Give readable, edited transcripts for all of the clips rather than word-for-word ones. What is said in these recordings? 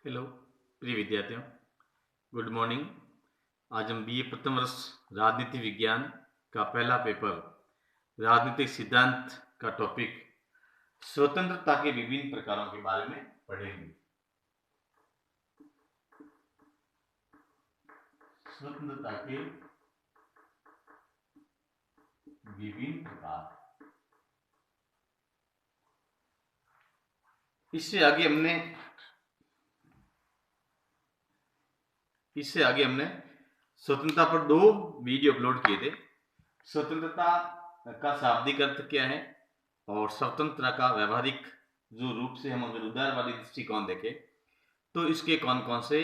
Hello प्रिय विद्यार्थियों, good morning. आज हम बीए प्रथम वर्ष राजनीति विज्ञान का पहला पेपर राजनीतिक सिद्धांत का टॉपिक स्वतंत्रता के विभिन्न प्रकारों के बारे में पढ़ेंगे। स्वतंत्रता के विभिन्न प्रकार। इससे आगे हमने स्वतंत्रता पर 2 वीडियो अपलोड किए थे। स्वतंत्रता का शाब्दिक अर्थ क्या है और स्वतंत्रता का व्यवहारिक जो रूप से हम अगर उदारवादी दृष्टिकोण देखें तो इसके कौन कौन से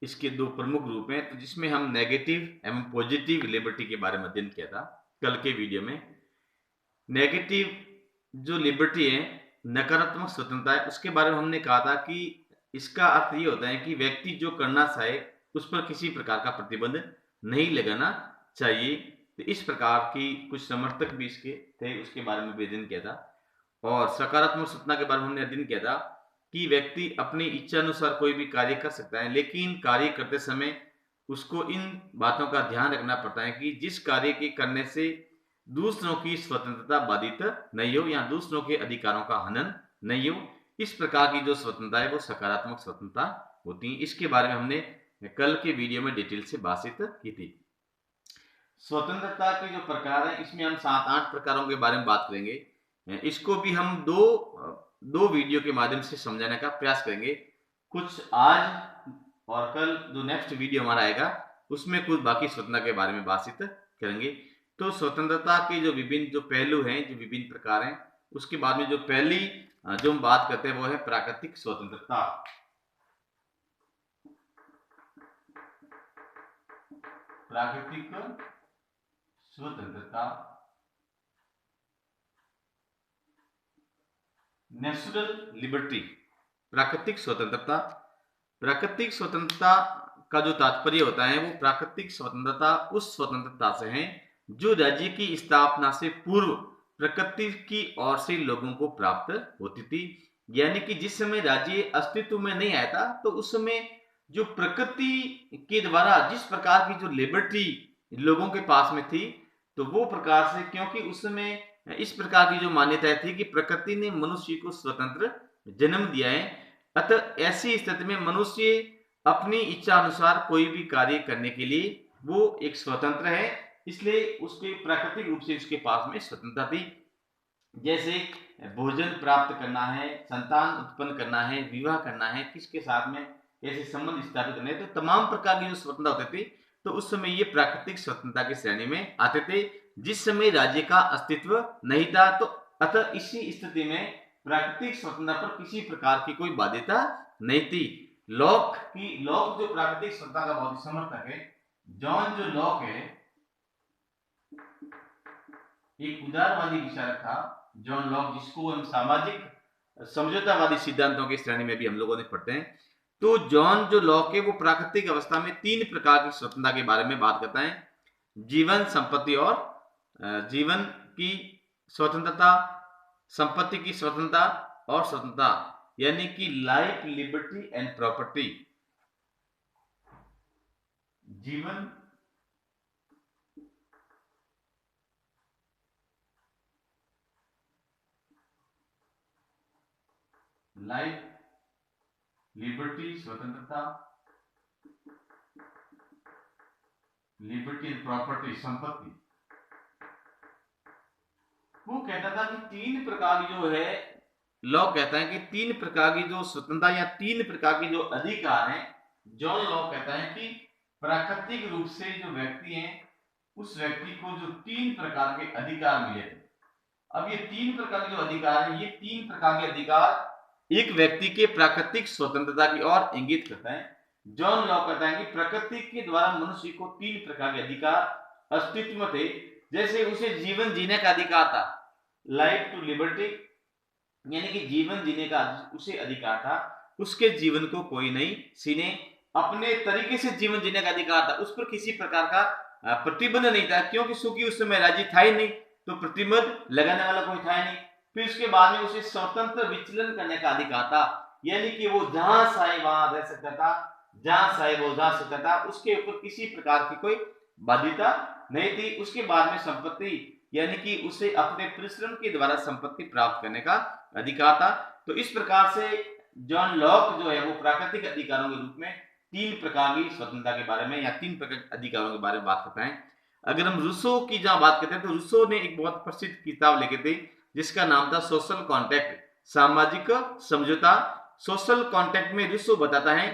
इसके 2 प्रमुख रूप हैं, तो जिसमें हम नेगेटिव एवं पॉजिटिव लिबर्टी के बारे में अध्ययन किया था। कल के वीडियो में नेगेटिव जो लिबर्टी है, नकारात्मक स्वतंत्रता है, उसके बारे में हमने कहा था कि इसका अर्थ ये होता है कि व्यक्ति जो करना चाहे उस पर किसी प्रकार का प्रतिबंध नहीं लगाना चाहिए। तो इस प्रकार की कुछ समर्थक भी इसके थे, उसके बारे में भी अध्ययन किया था। और सकारात्मक स्वतंत्रता के बारे में हमने अध्ययन किया था कि व्यक्ति अपनी इच्छा अनुसार कोई भी कार्य कर सकता है, लेकिन कार्य करते समय उसको इन बातों का ध्यान रखना पड़ता है कि जिस कार्य के करने से दूसरों की स्वतंत्रता बाधित नहीं हो या दूसरों के अधिकारों का हनन नहीं हो। इस प्रकार की जो स्वतंत्रता है वो सकारात्मक स्वतंत्रता होती है। इसके बारे में हमने कल के वीडियो में डिटेल से बातचीत की थी। स्वतंत्रता के जो प्रकार है, इसमें हम 7-8 प्रकारों के बारे में बात करेंगे। इसको भी हम दो वीडियो के माध्यम से समझाने का प्रयास करेंगे। कुछ आज और कल जो नेक्स्ट वीडियो हमारा आएगा उसमें कुछ बाकी स्वतंत्रता के बारे में बातचीत करेंगे। तो स्वतंत्रता के जो विभिन्न पहलू हैं, जो विभिन्न प्रकार हैं, उसके बाद में जो पहली जो हम बात करते हैं वो है प्राकृतिक स्वतंत्रता। प्राकृतिक स्वतंत्रता, नेचुरल लिबर्टी। प्राकृतिक स्वतंत्रता, प्राकृतिक स्वतंत्रता का जो तात्पर्य होता है वो प्राकृतिक स्वतंत्रता उस स्वतंत्रता से है जो राज्य की स्थापना से पूर्व प्रकृति की ओर से लोगों को प्राप्त होती थी। यानी कि जिस समय राज्य अस्तित्व में नहीं आया था तो उस समय जो प्रकृति के द्वारा जिस प्रकार की जो लिबर्टी लोगों के पास में थी, तो वो प्रकार से, क्योंकि उस समय इस प्रकार की जो मान्यता थी कि प्रकृति ने मनुष्य को स्वतंत्र जन्म दिया है, अतः ऐसी स्थिति में मनुष्य अपनी इच्छा अनुसार कोई भी कार्य करने के लिए वो एक स्वतंत्र है, इसलिए उसके प्राकृतिक रूप से उसके पास में स्वतंत्रता थी। जैसे भोजन प्राप्त करना है, संतान उत्पन्न करना है, विवाह करना है, किसके साथ में कैसे संबंध स्थापित करने, तो तमाम प्रकार की जो स्वतंत्रता होती थी, तो उस समय ये प्राकृतिक स्वतंत्रता की श्रेणी में आते थे। जिस समय राज्य का अस्तित्व नहीं था, तो अतः इसी स्थिति में प्राकृतिक स्वतंत्रता पर किसी प्रकार की कोई बाध्यता नहीं थी। लॉक जो प्राकृतिक स्वतंत्रता का बहुत समर्थक है, जॉन जो लॉक है, एक उदारवादी विचारक था जॉन लॉक, जिसको हम सामाजिक समझौतावादी सिद्धांतों की श्रेणी में भी हम लोगों ने पढ़ते हैं। तो जॉन जो लॉक है वो प्राकृतिक अवस्था में 3 प्रकार की स्वतंत्रता के बारे में बात करता है। जीवन, संपत्ति और जीवन की स्वतंत्रता, संपत्ति की स्वतंत्रता और स्वतंत्रता, यानी कि लाइफ, लिबर्टी एंड प्रॉपर्टी। जीवन, लाइफ, लिबर्टी स्वतंत्रता, लिबर्टी एंड प्रॉपर्टी संपत्ति। वो कहता था कि 3 प्रकार की जो है, लॉक कहता है कि 3 प्रकार की जो स्वतंत्रता या 3 प्रकार की जो अधिकार हैं, जॉन लॉक कहता है कि प्राकृतिक रूप से जो व्यक्ति हैं उस व्यक्ति को जो 3 प्रकार के अधिकार मिले थे। अब ये 3 प्रकार के जो अधिकार हैं, ये 3 प्रकार के अधिकार एक व्यक्ति के प्राकृतिक स्वतंत्रता की ओर इंगित करता है। जॉन लॉक कहता है कि प्रकृति के द्वारा मनुष्य को 3 प्रकार के अधिकार अस्तित्व में थे। जैसे उसे जीवन जीने का अधिकार था, लाइफ टू लिबर्टी, यानी कि जीवन जीने का उसे अधिकार था, उसके जीवन को कोई नहीं छीने, अपने तरीके से जीवन जीने का अधिकार था, उस पर किसी प्रकार का प्रतिबंध नहीं था, क्योंकि उस समय राज्य था ही नहीं, तो प्रतिबंध लगाने वाला कोई था ही नहीं। फिर उसके बाद में उसे स्वतंत्र विचलन करने का अधिकार था, यानी कि वो जहां चाहे वहां रह सकता था, जहां चाहे वो जा सकता था, उसके ऊपर किसी प्रकार की कोई बाध्यता नहीं थी। उसके बाद में संपत्ति यानी कि उसे अपने परिश्रम के द्वारा संपत्ति प्राप्त करने का अधिकार था। तो इस प्रकार से जॉन लॉक जो है वो प्राकृतिक अधिकारों के रूप में 3 प्रकार की स्वतंत्रता के बारे में या 3 प्रकार के अधिकारों के बारे में बात करते हैं। अगर हम रूसो की जहां बात करते हैं तो रूसो ने एक बहुत प्रसिद्ध किताब लिखी थी जिसका नाम था सोशल कॉन्ट्रैक्ट, सामाजिक समझौता। सोशल कॉन्ट्रैक्ट में रूसो बताता है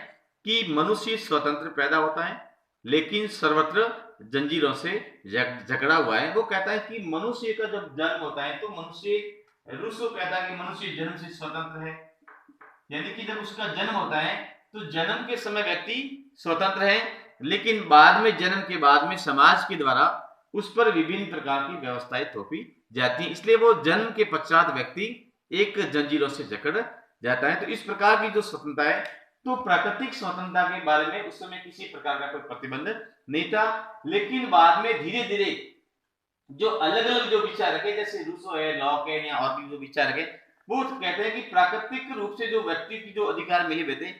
कि मनुष्य स्वतंत्र पैदा होता है लेकिन सर्वत्र जंजीरों से जकड़ा हुआ है। वो कहता है कि मनुष्य का जब जन्म होता है तो मनुष्य, रूसो कहता है कि मनुष्य जन्म से स्वतंत्र है, यानी कि जब उसका जन्म होता है तो जन्म के समय व्यक्ति स्वतंत्र है, लेकिन बाद में जन्म के बाद में समाज के द्वारा उस पर विभिन्न प्रकार की व्यवस्थाएं थोपी जाती हैं, इसलिए वो जन्म के पश्चात व्यक्ति एक जंजीरों से जकड़ जाता है। तो इस प्रकार की जो स्वतंत्रता है, तो प्राकृतिक स्वतंत्रता के बारे में उस समय किसी प्रकार का कोई प्रतिबंध नहीं था, लेकिन बाद में धीरे धीरे जो अलग अलग जो विचारक है, जैसे रूसो है, लॉक है या और भी जो विचारक है, वो कहते हैं कि प्राकृतिक रूप से जो व्यक्ति की जो अधिकार मिले हुए थे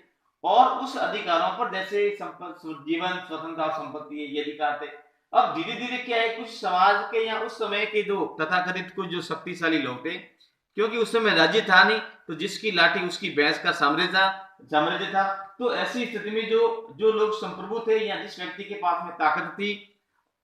और उस अधिकारों पर जैसे जीवन, स्वतंत्रता, संपत्ति, ये अधिकार थे। अब धीरे धीरे क्या है, कुछ समाज के या उस समय के जो तथाकथित कुछ जो शक्तिशाली लोग थे, क्योंकि उस समय राज्य था नहीं, तो जिसकी लाठी उसकी भैंस का साम्राज्य था। तो ऐसी स्थिति में जो लोग संप्रभु थे या जिस व्यक्ति के पास में ताकत थी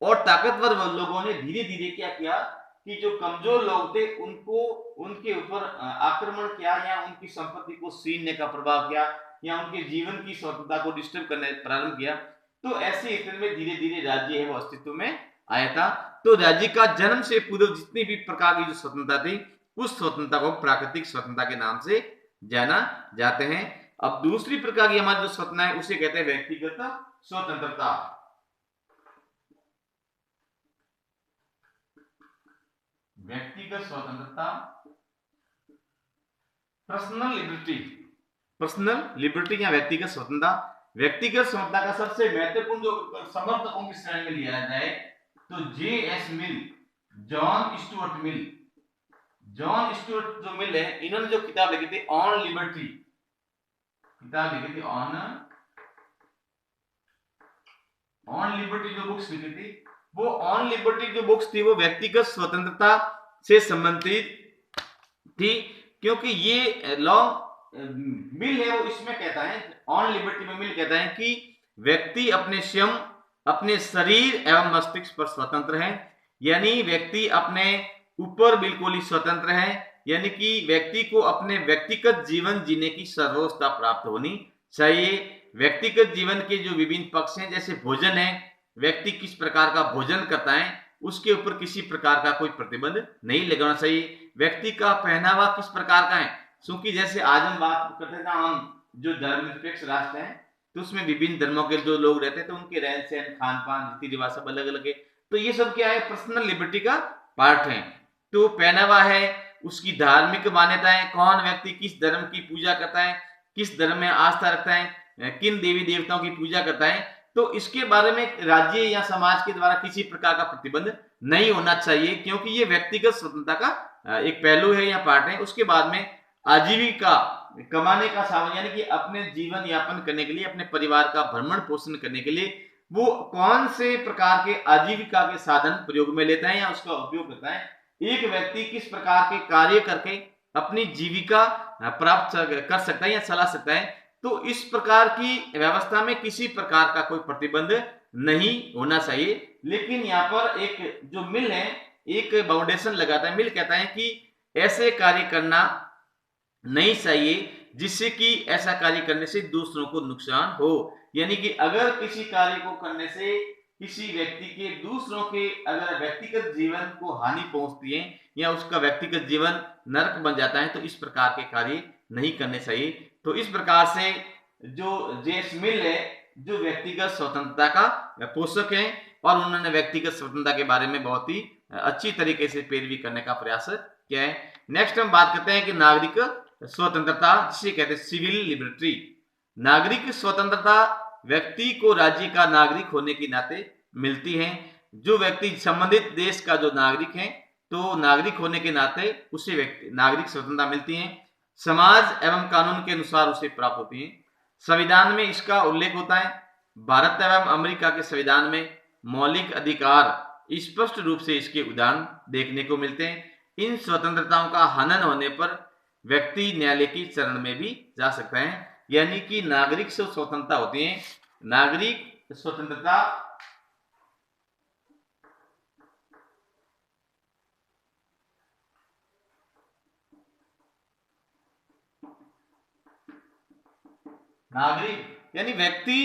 और ताकतवर लोगों ने धीरे धीरे क्या किया कि जो कमजोर लोग थे उनको उनके ऊपर आक्रमण किया या उनकी संपत्ति को छीनने का प्रभाव किया या उनके जीवन की स्वतंत्रता को डिस्टर्ब करने प्रारंभ किया। तो ऐसी स्थिति में धीरे धीरे राज्य है वो अस्तित्व में आया था। तो राज्य का जन्म से पूर्व जितनी भी प्रकार की जो स्वतंत्रता थी, उस स्वतंत्रता को प्राकृतिक स्वतंत्रता के नाम से जाना जाते हैं। अब दूसरी प्रकार की हमारी जो स्वतंत्रता है उसे कहते हैं व्यक्तिगत स्वतंत्रता। व्यक्तिगत स्वतंत्रता, पर्सनल लिबर्टी या व्यक्तिगत स्वतंत्रता। व्यक्तिगत स्वतंत्रता का सबसे महत्वपूर्ण जो समर्थकों की श्रेणी में लिया जाए तो J.S. मिल, जॉन स्टुअर्ट जो मिल है, इन्होंने जो किताब लिखी थी ऑन लिबर्टी, ऑन लिबर्टी जो बुक्स लिखी थी, वो ऑन लिबर्टी जो बुक्स थी वो व्यक्तिगत स्वतंत्रता से संबंधित थी, क्योंकि ये लॉ मिल है वो इसमें कहता है, ऑन लिबर्टी में मिल कहता है कि व्यक्ति अपने स्वयं, अपने शरीर एवं मस्तिष्क पर स्वतंत्र है, यानी व्यक्ति अपने ऊपर बिल्कुल ही स्वतंत्र है, यानी कि व्यक्ति को अपने व्यक्तिगत जीवन जीने की सर्वोच्चता प्राप्त होनी चाहिए। व्यक्तिगत जीवन के जो विभिन्न पक्ष हैं, जैसे भोजन है, व्यक्ति किस प्रकार का भोजन करता है उसके ऊपर किसी प्रकार का कोई प्रतिबंध नहीं लगाना चाहिए। व्यक्ति का पहनावा किस प्रकार का है, क्योंकि जैसे आज हम बात करते थे, हम जो धर्मनिरपेक्ष राष्ट्र है तो उसमें विभिन्न धर्मों के जो लोग रहते हैं तो उनके रहन सहन, खान पान, रीति रिवाज सब अलग अलग है। तो ये सब क्या है, पर्सनल लिबर्टी का पार्ट है। तो पहनावा है, उसकी धार्मिक मान्यताएं, कौन व्यक्ति किस धर्म की पूजा करता है, किस धर्म में आस्था रखता है, किन देवी देवताओं की पूजा करता है, तो इसके बारे में राज्य या समाज के द्वारा किसी प्रकार का प्रतिबंध नहीं होना चाहिए, क्योंकि ये व्यक्तिगत स्वतंत्रता का एक पहलू है या पार्ट है। उसके बाद में आजीविका, कमाने का साधन, यानी कि अपने जीवन यापन करने के लिए, अपने परिवार का भरण पोषण करने के लिए वो कौन से प्रकार के आजीविका के साधन प्रयोग में लेता है या उसका उपयोग करता है। एक व्यक्ति किस प्रकार के कार्य करके अपनी जीविका प्राप्त कर सकता है या चला सकता है, तो इस प्रकार की व्यवस्था में किसी प्रकार का कोई प्रतिबंध नहीं होना चाहिए। लेकिन यहाँ पर एक जो मिल है एक बाउंडेशन लगाता है, मिल कहता है कि ऐसे कार्य करना नहीं चाहिए जिससे कि ऐसा कार्य करने से दूसरों को नुकसान हो, यानी कि अगर किसी कार्य को करने से किसी व्यक्ति के दूसरों के अगर व्यक्तिगत जीवन को हानि पहुंचती है या उसका व्यक्तिगत जीवन नरक बन जाता है तो इस प्रकार के कार्य नहीं करने चाहिए। तो इस प्रकार से जो जेम्स मिल है जो व्यक्तिगत स्वतंत्रता का पोषक है और उन्होंने व्यक्तिगत स्वतंत्रता के बारे में बहुत ही अच्छी तरीके से पैरवी करने का प्रयास किया है। नेक्स्ट हम बात करते हैं कि नागरिक स्वतंत्रता, जिसे कहते हैं सिविल लिबर्टी। नागरिक स्वतंत्रता व्यक्ति को राज्य का नागरिक होने के नाते मिलती है। जो व्यक्ति संबंधित देश का जो नागरिक है तो नागरिक होने के नाते उसे नागरिक स्वतंत्रता मिलती है। समाज एवं कानून के अनुसार उसे प्राप्त होती है। संविधान में इसका उल्लेख होता है। भारत एवं अमेरिका के संविधान में मौलिक अधिकार स्पष्ट रूप से इसके उदाहरण देखने को मिलते हैं। इन स्वतंत्रताओं का हनन होने पर व्यक्ति न्यायालय की शरण में भी जा सकता है। यानी कि नागरिक से स्वतंत्रता होती है। नागरिक स्वतंत्रता नागरिक यानी व्यक्ति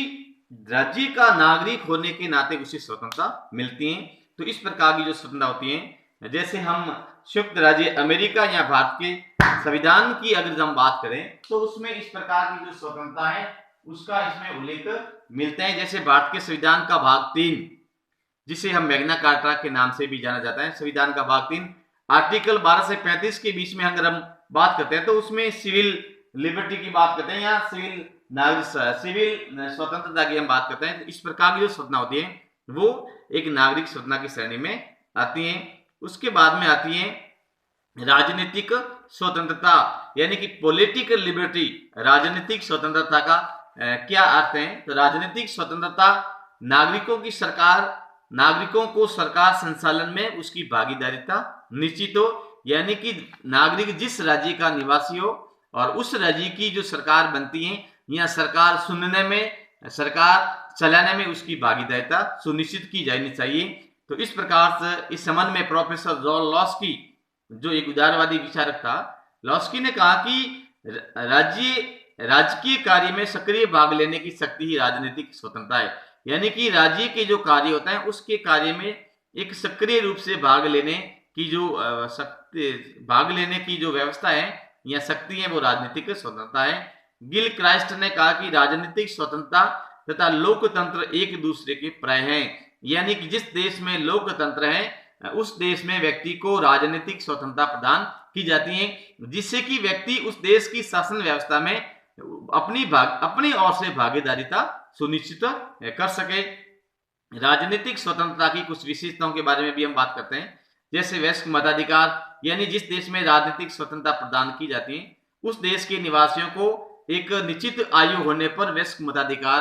राज्य का नागरिक होने के नाते उसे स्वतंत्रता मिलती है। तो इस प्रकार की जो स्वतंत्रता होती है, जैसे हम संयुक्त राज्य अमेरिका या भारत के संविधान की अगर हम बात करें तो उसमें इस प्रकार की जो स्वतंत्रता है उसका इसमें उल्लेख मिलता है। जैसे भारत के संविधान का भाग 3, जिसे हम मैग्ना कार्टा के नाम से भी जाना जाता है, संविधान का भाग 3 आर्टिकल 12 से 35 के बीच में अगर हम बात करते हैं तो उसमें सिविल लिबर्टी की बात करते हैं या सिविल स्वतंत्रता की हम बात करते हैं। तो इस प्रकार की जो स्वतंत्रता होती है वो एक नागरिक स्वतंत्रता की श्रेणी में आती है। उसके बाद में आती है राजनीतिक स्वतंत्रता, यानी कि पॉलिटिकल लिबर्टी। राजनीतिक स्वतंत्रता का क्या अर्थ है? तो राजनीतिक स्वतंत्रता नागरिकों को सरकार संचालन में उसकी भागीदारिता निश्चित हो, यानी कि नागरिक जिस राज्य का निवासी हो और उस राज्य की जो सरकार बनती है या सरकार सुनने में, सरकार चलाने में उसकी भागीदारिता सुनिश्चित की जानी चाहिए। तो इस प्रकार से इस संबंध में प्रोफेसर जॉन लॉस्की, जो एक उदारवादी विचारक था, लॉस्की ने कहा कि राजकीय कार्य में सक्रिय भाग लेने की शक्ति ही राजनीतिक स्वतंत्रता है। यानी कि राज्य के जो कार्य होता है उसके कार्य में एक सक्रिय रूप से भाग लेने की जो व्यवस्था है या शक्ति है वो राजनीतिक स्वतंत्रता है। गिल क्राइस्ट ने कहा कि राजनीतिक स्वतंत्रता तथा लोकतंत्र एक दूसरे के पर्याय हैं। यानी कि जिस देश में लोकतंत्र है उस देश में व्यक्ति को राजनीतिक स्वतंत्रता प्रदान की जाती है, जिससे कि व्यक्ति उस देश की शासन व्यवस्था में अपनी ओर से भागीदारिता सुनिश्चित कर सके। राजनीतिक स्वतंत्रता की कुछ विशेषताओं के बारे में भी हम बात करते हैं, जैसे वयस्क मताधिकार, यानी जिस देश में राजनीतिक स्वतंत्रता प्रदान की जाती है उस देश के निवासियों को एक निश्चित आयु होने पर वयस्क मताधिकार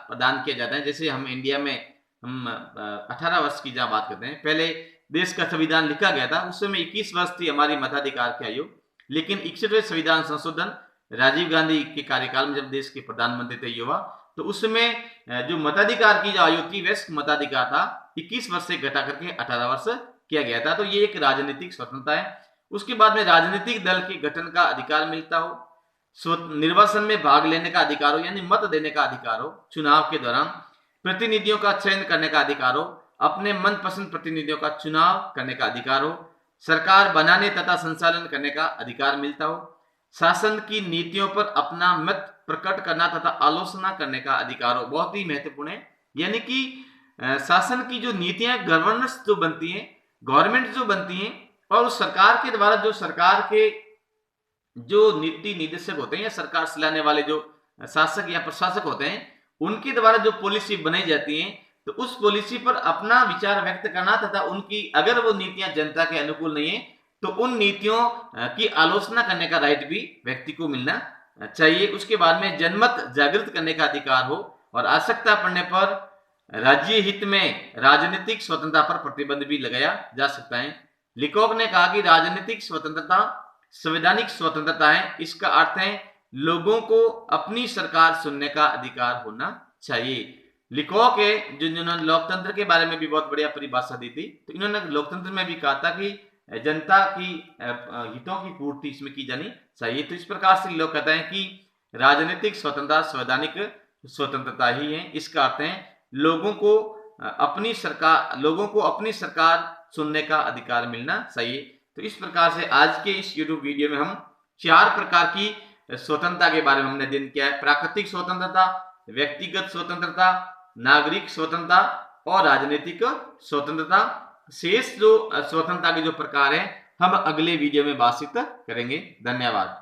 प्रदान किया जाता है। जैसे हम इंडिया में हम 18 वर्ष की जहां बात करते हैं, पहले देश का संविधान लिखा गया था उस समय 21 वर्ष थी हमारी मताधिकार की आयु, लेकिन 61वें संविधान संशोधन राजीव गांधी के कार्यकाल में जब देश के प्रधानमंत्री थे युवा, तो उसमें जो मताधिकार की जो आयु थी वयस्क मताधिकार था 21 वर्ष से घटा करके 18 वर्ष किया गया था। तो ये एक राजनीतिक स्वतंत्रता है। उसके बाद में राजनीतिक दल के गठन का अधिकार मिलता हो, निर्वाचन में भाग लेने का अधिकार हो यानी मत देने का अधिकार हो, चुनाव के दौरान प्रतिनिधियों का चयन करने का अधिकार हो, अपने मनपसंद प्रतिनिधियों का चुनाव करने का अधिकार हो, सरकार बनाने तथा संचालन करने का अधिकार मिलता हो, शासन की नीतियों पर अपना मत प्रकट करना तथा आलोचना करने का अधिकार हो। बहुत ही महत्वपूर्ण है। यानी कि शासन की जो नीतियां, गवर्नेंस जो बनती है, गवर्नमेंट जो बनती है, और उस सरकार के द्वारा जो सरकार के जो नीति निदेशक होते हैं या सरकार चलाने वाले जो शासक या प्रशासक होते हैं उनके द्वारा जो पॉलिसी बनाई जाती है, तो उस पॉलिसी पर अपना विचार व्यक्त करना तथा उनकी अगर वो नीतियां जनता के अनुकूल नहीं है तो उन नीतियों की आलोचना करने का राइट भी व्यक्ति को मिलना चाहिए। उसके बाद में जनमत जागृत करने का अधिकार हो और आवश्यकता पड़ने पर राज्य हित में राजनीतिक स्वतंत्रता पर प्रतिबंध भी लगाया जा सकता है। लिकॉक ने कहा कि राजनीतिक स्वतंत्रता संवैधानिक स्वतंत्रता है। इसका अर्थ है लोगों को अपनी सरकार चुनने का अधिकार होना चाहिए। लिकॉक है जिन्होंने लोकतंत्र के बारे में भी बहुत बढ़िया परिभाषा दी थी, तो इन्होंने लोकतंत्र में भी कहा था कि जनता की हितों की पूर्ति इसमें की जानी चाहिए। तो इस प्रकार से लोग कहते हैं कि राजनीतिक स्वतंत्रता संवैधानिक स्वतंत्रता ही है। इसका अर्थ है लोगों को अपनी सरकार चुनने का अधिकार मिलना चाहिए। तो इस प्रकार से आज के इस यूट्यूब वीडियो में हम 4 प्रकार की स्वतंत्रता के बारे में हमने अध्ययन किया है। प्राकृतिक स्वतंत्रता, व्यक्तिगत स्वतंत्रता, नागरिक स्वतंत्रता और राजनीतिक स्वतंत्रता। शेष जो स्वतंत्रता के जो प्रकार हैं हम अगले वीडियो में बातचीत करेंगे। धन्यवाद।